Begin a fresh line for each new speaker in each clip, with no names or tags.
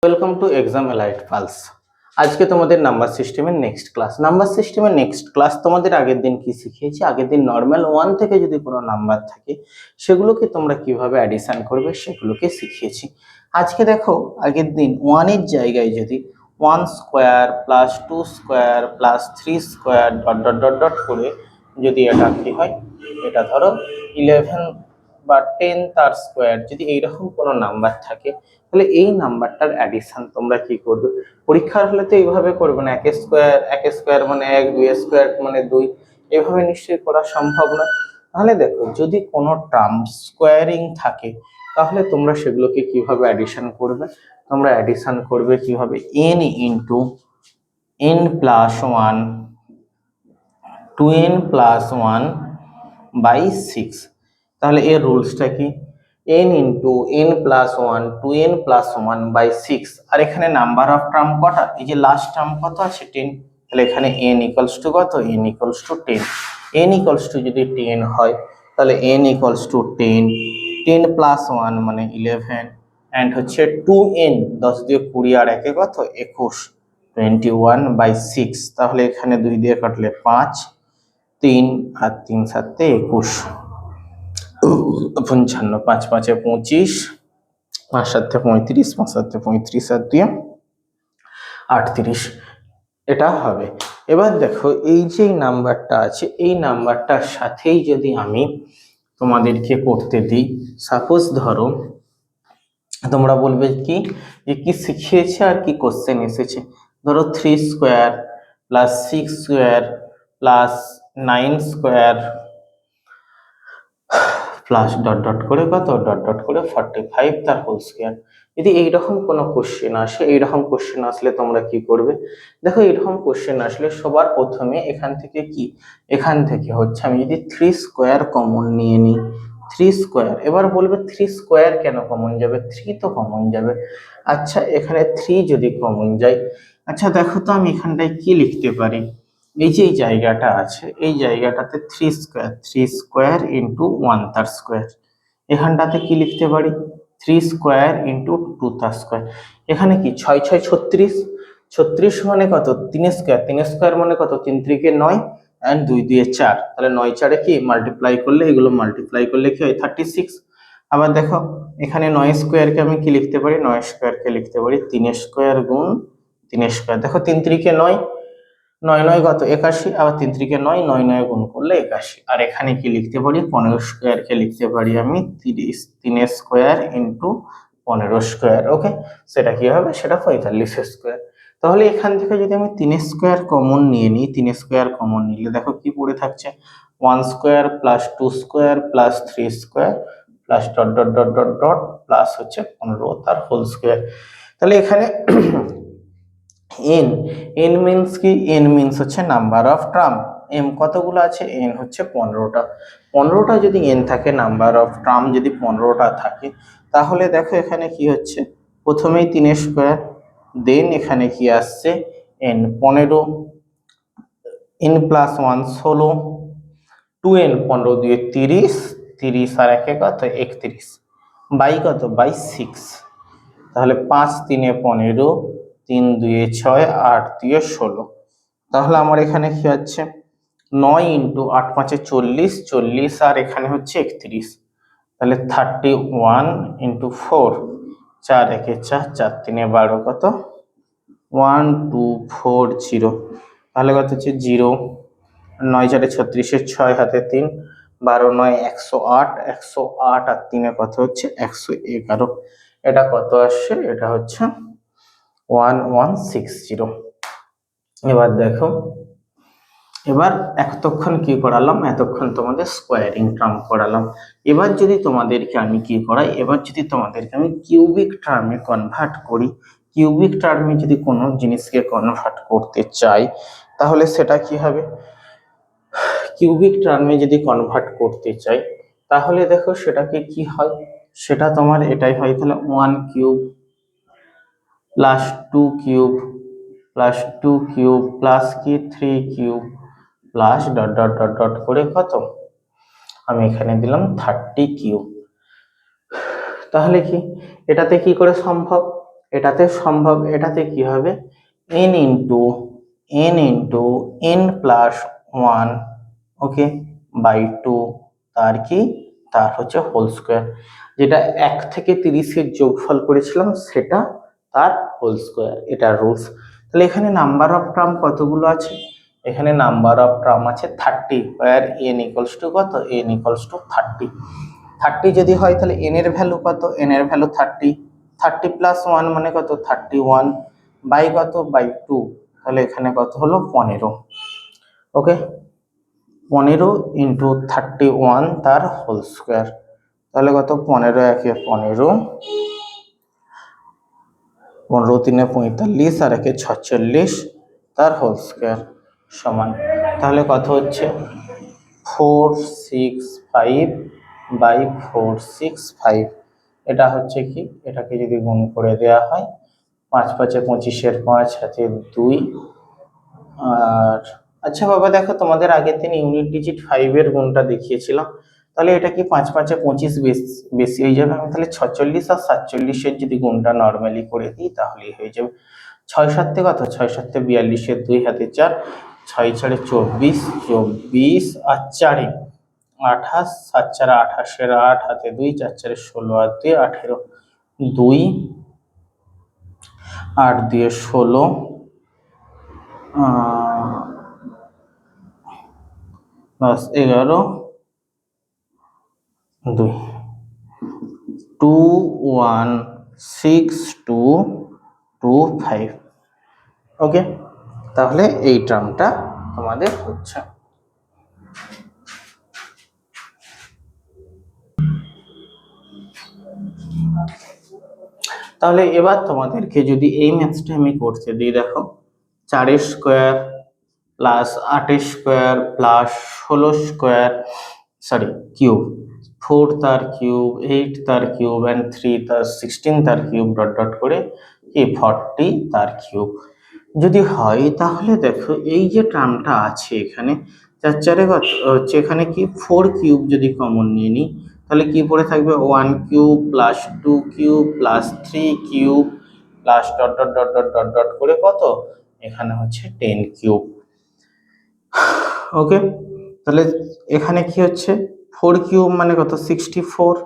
Welcome to exam elite pulse. আজকে তোমাদের number সিস্টেমের নেক্সট ক্লাস তোমাদের আগের দিন কি শিখিয়েছি, আগের দিন নর্মাল 1 থেকে যদি কোনো নাম্বার থাকে সেগুলোকে তোমরা কিভাবে অ্যাডিশন করবে সেগুলোকে শিখিয়েছি। আজকে দেখো, আগের দিন 1 এর জায়গায় যদি 1 square plus 2 square plus 3 square dot dot dot dot করে যদি এটা কি হয়, এটা ধরো 11 বা 10 তার স্কোয়ার, যদি এইরকম কোনো নাম্বার থাকে তাহলে এই নাম্বারটার অ্যাডিশন তোমরা কি করবে। পরীক্ষার হলে তো এইভাবে করবে না, এক স্কোয়ার মানে এক, দুই স্কোয়ার মানে দুই, এভাবে নিশ্চয়ই করা সম্ভব না। তাহলে দেখো, যদি কোনো টার্ম স্কোয়ারিং থাকে তাহলে তোমরা সেগুলোকে কিভাবে অ্যাডিশন করবে। তোমরা অ্যাডিশন করবে কিভাবে, n into n plus one two n plus one by six. তাহলে এর রুলসটা কি, n into n plus one two n plus one by six. আর এখানে নাম্বার অফ টার্ম কটা, এই যে লাস্ট টার্ম কত আছে 10, তাহলে এখানে n ইকুয়ালস টু কত, n equals two 10। n equals two যদি 10 হয় তাহলে n equals two 10, 10 plus one মানে 11, অ্যান্ড হচ্ছে 2n, 10 দিয়ে 20 আর একে কত 21, 21 বাই সিক্স। তাহলে এখানে 2 দিয়ে কাটলে 5, 3 আর 3 সাতে 21, 55, 5 5 25, 5 7 35, 5 7 35 আর 2 38, এটা হবে। এবার দেখো, এই যে নাম্বারটা আছে এই নাম্বারটার সাথেই যদি আমি তোমাদেরকে করতে দিই, সাপোজ ধরো তোমরা বলবে কি যে কি শিখিয়েছে আর কি কোশ্চেন এসেছে। ধরো 3 square plus 6 square plus 9 square plus dot dot করে কত, ডট ডট করে 45 তার হোল স্কোয়ার। যদি এইরকম কোনো কোশ্চেন আসে, এইরকম কোশ্চেন আসলে তোমরা কি করবে। দেখো, এইরকম কোশ্চেন আসলে সবার প্রথমে এখান থেকে হচ্ছে আমি যদি 3 স্কোয়ার কমন নিয়ে নিই, 3 স্কোয়ার, এবার বলবে 3 স্কোয়ার কেন কমন যাবে, 3 তো কমন যাবে। আচ্ছা, এখানে 3 যদি কমন যায়, আচ্ছা দেখো তো আমি এখানটায় কি লিখতে পারি। এই যে এই জায়গাটা আছে, এই জায়গাটাতে 3 স্কোয়ার ইন্টু 1 তার স্কোয়ার, এখানটাতে কি লিখতে পারি 3 স্কোয়ার ইন্টু 2 তার স্কোয়ার। এখানে কি 6 6 36, 36 মানে কত 3 স্কোয়ার, 3 স্কোয়ার মানে কত 3 3 9 অ্যান্ড 2 2 4, তাহলে 9 4 কি মাল্টিপ্লাই করলে, এগুলো মাল্টিপ্লাই করলে কি হয় 36। আবার দেখো, এখানে 9 স্কোয়ারকে আমি কি লিখতে পারি, 9 স্কোয়ারকে লিখতে পারি 3 স্কোয়ার গুণ 3 স্কোয়ার। দেখো 3 3 9, 9 9 কত 81, আবার 3 3 9, 9 9 গুণ করলে 81। আর এখানে কি লিখতে পারি 15 স্কোয়ারকে লিখতে পারি আমি 30, 3 স্কোয়ার ইন্টু 15 স্কোয়ার। ওকে, সেটা কি হবে, সেটা 45 স্কোয়ার। তাহলে এখান থেকে যদি আমি 3 স্কোয়ার কমন নিয়ে নিই, 3 স্কোয়ার কমন নিলে দেখো কি পড়ে থাকছে 1 square plus 2 square plus 3 square plus dot dot dot dot dot plus হচ্ছে 15 তার হোল স্কোয়ার। তাহলে এখানে n মিন্স কি, n মিন্স হচ্ছে নাম্বার অফ টার্ম। m কতগুলো আছে, n হচ্ছে 15টা। 15টা যদি n থাকে, নাম্বার অফ টার্ম যদি 15টা থাকে, তাহলে দেখো এখানে কি হচ্ছে, প্রথমেই 3 স্কোয়ার, দেন এখানে কি আসছে n 15, n প্লাস 1 16, 2n 15 দিয়ে 30, 30 আর একে কত 31, বাই কত বাই 6। তাহলে 5 3 15, 3 2 6, 8 2 16। তাহলে আমার এখানে কি হচ্ছে 9 ইন্টু 8 5 40, 40 আর এখানে হচ্ছে 31, তাহলে 31 ইন্টু 4, 4 1 4, 4 3 12, কত 1 2 4 0। তাহলে কত হচ্ছে 0, 9 4 36, 6 হাতে 3, 12 9 108, 108 আর 3 কত হচ্ছে 111। এটা কত আসছে, এটা হচ্ছে 1160। এবার দেখো, এবার এতক্ষণ কি করালাম, এতক্ষণ তোমাদের স্কোয়ারিং টার্ম করালাম। এবার যদি তোমাদেরকে আমি কি করাই, এবার যদি তোমাদেরকে আমি কিউবিক টার্মে কনভার্ট করি, কিউবিক টার্মে যদি কোনো জিনিসকে কনভার্ট করতে চাই তাহলে সেটা কি হবে, কিউবিক টার্মে যদি কনভার্ট করতে চাই তাহলে দেখো সেটাকে কি হয়, সেটা তোমার এটাই হয়, তাহলে 1 cube plus 2 cube plus 2 cube plus কি 3 cube plus dot dot dot dot করে কত, আমি এখানে দিলাম 30 কিউব। তাহলে কি এটাতে কি করে সম্ভব, এটাতে সম্ভব, এটাতে কি হবে n প্লাস 1 ওকে বাই 2 তার কি তার হচ্ছে হোল স্কোয়ার, যেটা 1 থেকে 30 এর যোগফল করেছিলাম সেটা তার হোল স্কোয়ার, এটা রুলস। তাহলে এখানে নাম্বার অফ টার্ম কতগুলো আছে, এখানে নাম্বার অফ টার্ম আছে 30, where n ইকুয়ালস টু কত, n ইকুয়ালস টু 30। 30 যদি হয় তাহলে n এর ভ্যালু কত, n এর ভ্যালু 30, 30 প্লাস 1 মানে কত 31 বাই কত বাই 2, তাহলে এখানে কত হলো 15 ওকে, 15 ইন্টু 31 তার হোল স্কোয়ার, তাহলে কত 15 একে 15, 15 তিনে 45 আর একে 46 তার হোল স্কোয়ার সমান, তাহলে কত হচ্ছে 465 বাই 465, এটা হচ্ছে কি, এটাকে যদি গুণ করে দেওয়া হয় 5 5 25 5 হাতে 2, আর আচ্ছা বাবা দেখো তোমাদের আগের দিন ইউনিট ডিজিট 5 এর গুণটা দেখিয়েছিলাম, তাহলে এটা কি 5 5 25 বেশি হয়ে যাবে, আমি তাহলে 46 আর 47 এর যদি গুণটা নর্মালি করে দিই তাহলেই হয়ে যাবে। 6 7 কত, 6 7 42 এর 2 হাতে 4, 6 4 24, 24 আর 4 28, 7 4 28 এর 8 হাতে 2, 4 4 16 আর 2 18, 2 8 2 16, 10 11, 2 2 1 6 2 2 5 ওকে, তাহলে এই টার্মটা তোমাদের হচ্ছে। তাহলে এবার তোমাদেরকে যদি এই ম্যাথসটা আমি করতে দিই, দেখো 4 square plus 8 square plus 16 square sorry cube, 4 তার কিউব, 8 তার কিউব এন্ড 3 তার 16 তার কিউব ডট ডট করে কি 40 তার কিউব যদি হয়, তাহলে দেখো এই যে টার্মটা আছে এখানে 4 4 হচ্ছে, এখানে কি 4 কিউব যদি কমন নিয়ে নিই তাহলে কি পড়ে থাকবে 1 cube plus 2 cube plus 3 cube plus dot dot dot dot dot dot করে কত এখানে হচ্ছে 10 কিউব ওকে, তাহলে এখানে কি হচ্ছে 4 কিউব মানে কত 64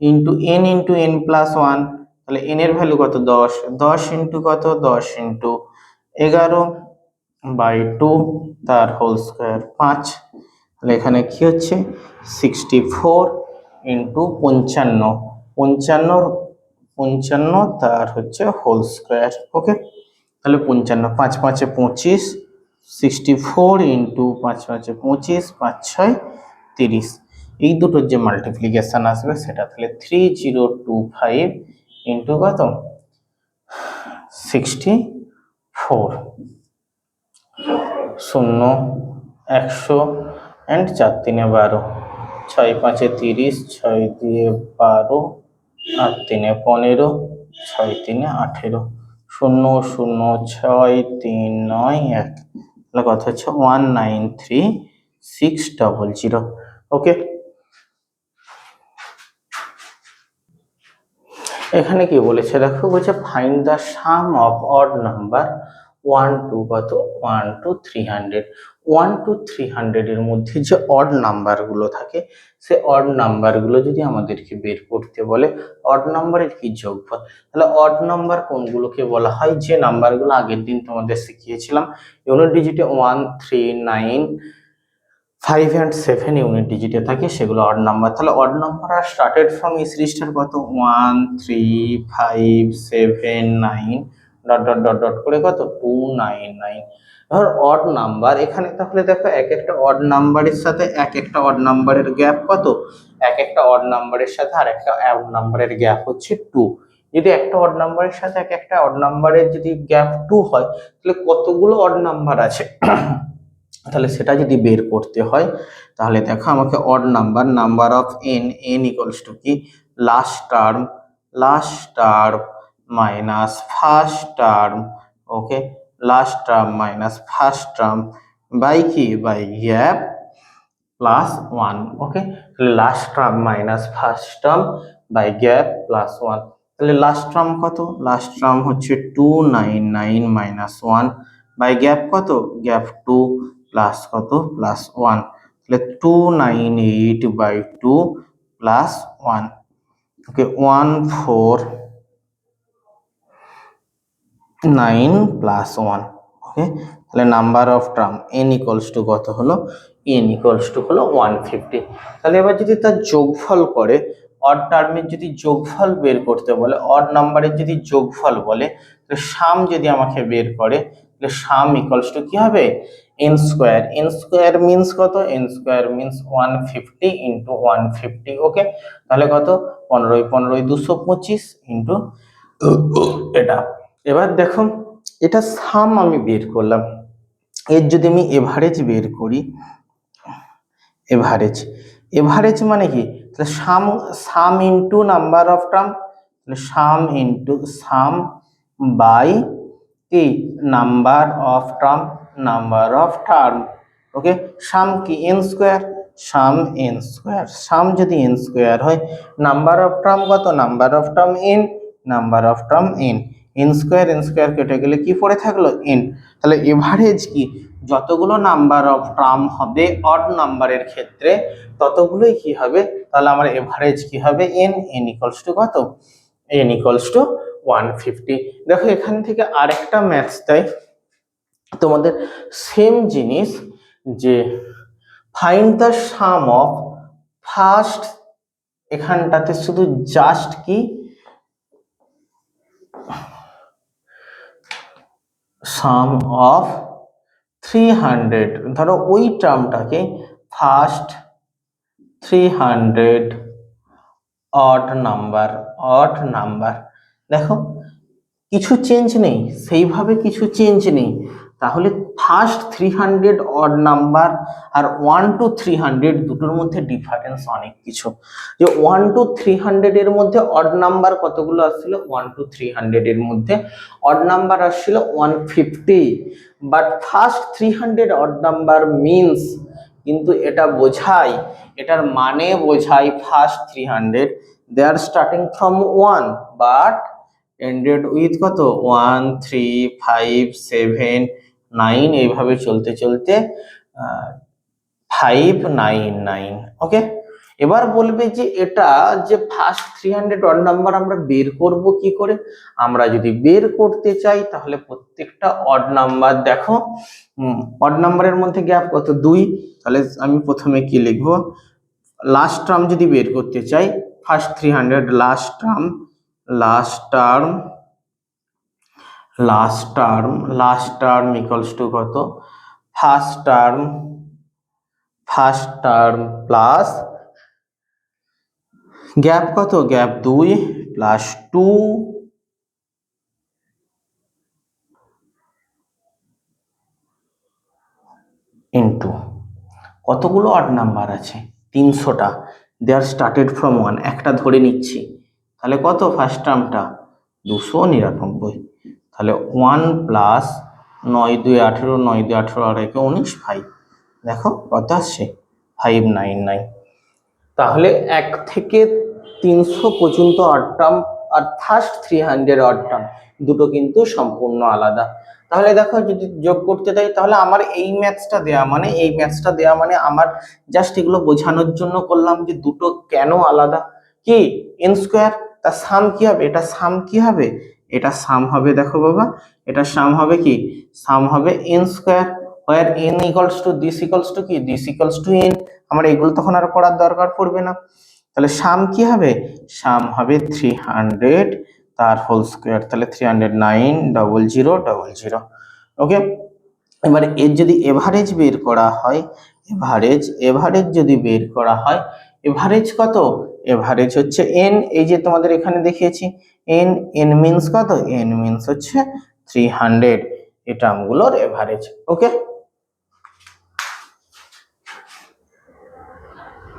ইন্টু n প্লাস 1, তাহলে n এর ভ্যালু কত 10, 10 ইন্টু কত 10 ইন্টু 11 বাই 2 তার হোল স্কোয়ার 5, তাহলে এখানে কি হচ্ছে 64 ইন্টু 55, 55 55 তার হচ্ছে হোল স্কোয়ার ওকে, তাহলে 55 5 5 25, 64 ইন্টু 5 5 25, 5 6 30, এই দুটোর যে মাল্টিপ্লিকেশন আসবে সেটা তাহলে 3025 ইন্টু কত 64, 0 100 এন্ড 4 3 12, 6 5 30, 6 2 12, 8 3 15, 6 3 18, 0 0 6 3 9 1, তাহলে কত হচ্ছে 193600 ওকে। এখানে কি বলেছে দেখো, বলছে find the sum of odd number 1 to কত 1 টু 300, 1 টু 300 এর মধ্যে যে অড নাম্বার গুলো থাকে সে অড নাম্বার গুলো যদি আমাদেরকে বের করতে বলে, অড নাম্বারের কি যোগফল, তাহলে অড নাম্বার কোনগুলোকে বলা হয়, যে নাম্বারগুলো আগের দিন তোমাদের শিখিয়েছিলাম ইউনিট ডিজিটে 1 3 9 5 and 7 ইউনিট ডিজিটে থাকে সেগুলো অড নাম্বার, তাহলে অড নাম্বার আর স্টার্টেড ফ্রম এই সিরিজটার কত 1 3 5 7 9 ডট ডট ডট ডট করে কত 299, ধর অড নাম্বার এখানে, তাহলে দেখো এক একটা অড নাম্বারের সাথে এক একটা অড নাম্বারের গ্যাপ কত, এক একটা অড নাম্বারের সাথে আর একটা অড নাম্বারের গ্যাপ হচ্ছে 2, যদি একটা অড নাম্বারের সাথে এক একটা অড নাম্বারের যদি গ্যাপ 2 হয় তাহলে কতগুলো অড নাম্বার আছে তাহলে সেটা যদি বের করতে হয় তাহলে দেখো আমাকে odd number of n equals to কি last term minus first term okay, last term minus first term by কি বাই গ্যাপ প্লাস 1 ওকে, তাহলে last term minus first term by gap plus 1, তাহলে লাস্ট টার্ম কত, last term হচ্ছে 299 minus 1 by gap কত, gap 2 plus কত, plus 1, তাহলে 298 by 2 plus 1, okay 149 plus 1, okay. তাহলে number of term n equals to কত হলো, n ইকুয়ালস টু হলো 150। তাহলে এবার যদি তার যোগফল করে, অড টার্মের যদি যোগফল বের করতে বলে, অড নাম্বারের যদি যোগফল বলে, তাহলে সাম যদি আমাকে বের করে, তাহলে সাম ইকুয়ালস টু কি হবে, n square. n square means কত, n স্কোয়ার মিন্স 150 ইন্টু 150, ওকে। তাহলে কত, 15 15 225 ইন্টু এটা। এবার দেখো, এটা সাম আমি বের করলাম, এর যদি আমি এভারেজ বের করি, এভারেজ, এভারেজ মানে কি, তাহলে sum, sum into number of term, তাহলে সাম ইন্টু সাম বাই কি, number of term, number of term, okay. Sum কি, n square, sum n square, sum যদি এন স্কোয়ার হয়, নাম্বার অফ টার্ম কত, number of term n, number of term n, n square কেটে গেলে কি পড়ে থাকলো, এন। তাহলে এভারেজ কি, যতগুলো নাম্বার অফ টার্ম হবে অড নাম্বারের ক্ষেত্রে ততগুলোই কি হবে, তাহলে আমার এভারেজ কি হবে, এন, এন ইকুয়ালস টু কত, এন ইকুয়ালস টু 150। দেখো এখান থেকে আরেকটা ম্যাথস দেয় তোমাদের, সেম জিনিস, যে find the sum of first, এখানটাতে শুধু জাস্ট কি সাম অফ 300, ধরো ওই টার্মটাকে first 300 odd number, odd number, দেখো কিছু চেঞ্জ নেই, সেইভাবে কিছু চেঞ্জ নেই, তাহলে ফার্স্ট 300 অড নাম্বার আর 1 to 300 দুটোর মধ্যে ডিফারেন্স অনেক কিছু। যে 1 to 300 এর মধ্যে অড নাম্বার কতগুলো আসছিল, 1 to 300 এর মধ্যে অড নাম্বার আসছিল 150, but first 300 odd number means, কিন্তু এটা বোঝায়, এটার মানে বোঝায় first 300 they are starting from 1 but ended with কত, 1 3 5 7 9, এইভাবে চলতে চলতে 599, ওকে। এবার বলবে যে এটা যে ফার্স্ট 300 অড নাম্বার আমরা বের করব কি করে, আমরা যদি বের করতে চাই তাহলে প্রত্যেকটা অড নাম্বার দেখো, অড নাম্বারের মধ্যে গ্যাপ কত, 2, তাহলে আমি প্রথমে কি লিখবো, লাস্ট টার্ম যদি বের করতে চাই, first 300 last term, last term, last term, last term equals to কত, first term, first term plus gap কত, গ্যাপ 2 প্লাস 2 ইন্টু কতগুলো অড নাম্বার আছে, 300টা, দে আর স্টার্টেড ফ্রম 1, একটা ধরে নিচ্ছি, তাহলে কত ফার্স্ট টার্মটা 299, তাহলে 1 প্লাস 9 2 18, 9 2 18 আর 1 19, 5, দেখো কত আসছে 599। তাহলে 1 থেকে 300 পর্যন্ত অড টার্ম আর ফার্স্ট 300 অড টার্ম দুটো কিন্তু সম্পূর্ণ আলাদা। তাহলে দেখো যদি যোগ করতে চাই, তাহলে আমার এই ম্যাথসটা দেয়া মানে, এই ম্যাথসটা দেয়া মানে আমার জাস্ট এগুলো বোঝানোর জন্য করলাম যে দুটো কেন আলাদা, কি এন স্কোয়ার, তার সাম কি হবে, এটা সাম কি হবে, এটা সাম হবে, দেখো বাবা এটা সাম হবে কি, সাম হবে N square, where n equals to this equals to কি, this equals to n, আমার এগুলো তখন আর করার দরকার পড়বে না। তাহলে সাম কি হবে, সাম হবে 300 তার হোল স্কোয়ার, তাহলে 309 0000, ওকে। এবারে এর যদি এভারেজ বের করা হয়, এভারেজ, এভারেজ যদি বের করা হয়, এভারেজ কত, এভারেজ হচ্ছে n, এই যে তোমাদের এখানে দেখিয়েছি n, n মিন্স কত, n মিন্স হচ্ছে 300, এই টার্মগুলোর এভারেজ, ওকে।